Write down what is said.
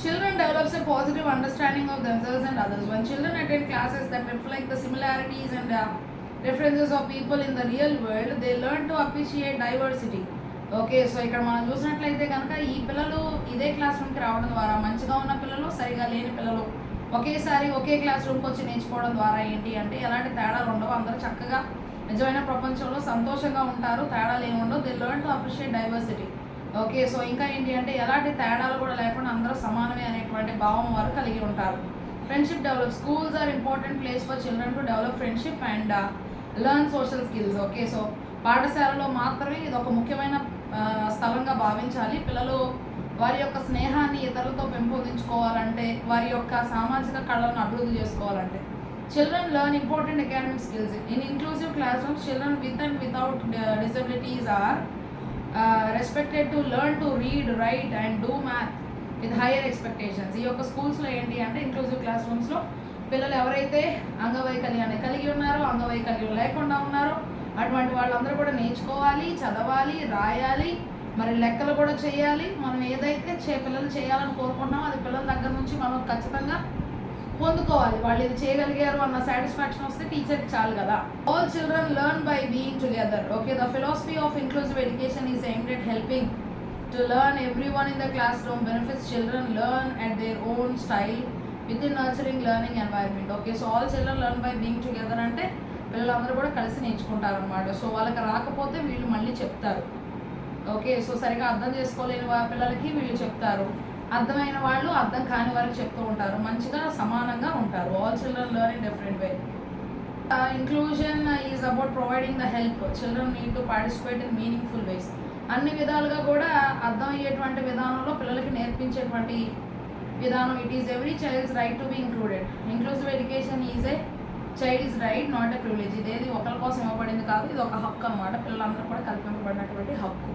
Children develops a positive understanding of themselves and others. When children attend classes that reflect the similarities and differences of people in the real world, they learn to appreciate diversity. Okay, so ఇక్కడ మనం చూసినట్లయితే కనుక ఈ పిల్లలు ఇదే class రూమ్కి రావడం ద్వారా మంచిగా ఉన్న పిల్లలు, సరిగా లేని పిల్లలు ఒకేసారి ఒకే క్లాస్ రూమ్కి వచ్చి నేర్చుకోవడం ద్వారా ఏంటి అంటే ఎలాంటి తేడాలు ఉండవు, అందరూ చక్కగా నిజమైన ప్రపంచంలో సంతోషంగా ఉంటారు, తేడాలు ఏమి ఉండవు. They learn to appreciate diversity. Okay, so ఇంకా ఏంటి అంటే ఎలాంటి తేడాలు కూడా లేకుండా అందరూ సమానమే అనేటువంటి భావం వారు కలిగి ఉంటారు. Friendship develop. Schools are important place for children to develop friendship and learn social skills. Okay, so పాఠశాలలో మాత్రమే ఇది ఒక ముఖ్యమైన స్థలంగా భావించాలి. పిల్లలు వారి యొక్క స్నేహాన్ని ఇతరులతో పెంపొందించుకోవాలంటే, వారి యొక్క సామాజిక కళలను అభివృద్ధి చేసుకోవాలంటే. Children learn important academic skills. In inclusive classrooms, children with and without disabilities are respected to learn to read, write and do math with higher expectations. ఈ యొక్క స్కూల్స్లో ఏంటి అంటే ఇంక్లూజివ్ క్లాస్ రూమ్స్లో పిల్లలు ఎవరైతే అంగవైకల్యాన్ని కలిగి ఉన్నారో, అంగవైకల్యం లేకుండా ఉన్నారో అటువంటి వాళ్ళందరూ కూడా నేర్చుకోవాలి, చదవాలి, రాయాలి, మరి లెక్కలు కూడా చేయాలి. మనం ఏదైతే పిల్లలు చేయాలని కోరుకుంటున్నామో అది పిల్లల దగ్గర నుంచి మనం ఖచ్చితంగా పొందుకోవాలి. వాళ్ళు ఇది చేయగలిగారు అన్న సాటిస్ఫాక్షన్ వస్తే టీచర్కి చాలు కదా. All children learn by being together. Okay, the philosophy of inclusive education is aimed at helping to learn everyone in the class room. Benefits children learn at their own style with in nurturing learning environment. Okay, so all children learn by being together అంటే పిల్లలందరూ కూడా కలిసి నేర్చుకుంటారు అనమాట. So వాళ్ళకి రాకపోతే వీళ్ళు మళ్ళీ చెప్తారు. ఓకే, సో సరిగా అర్థం చేసుకోలేని పిల్లలకి వీళ్ళు చెప్తారు, అర్థమైన వాళ్ళు అర్థం కాని వారికి చెప్తూ ఉంటారు, మంచిగా సమానంగా ఉంటారు. All children learn in different way. Inclusion is about providing the help. Children need to participate in meaningful ways. అన్ని విధాలుగా కూడా అర్థమయ్యేటువంటి విధానంలో పిల్లలకి నేర్పించేటువంటి విధానం. It is every child's right to be included. Inclusive education is a child's right, not a privilege. ఇదేది ఒకరి కోసం ఇవ్వబడింది కాదు, ఇది ఒక హక్కు అనమాట. పిల్లలందరూ కూడా కల్పించబడినటువంటి హక్కు.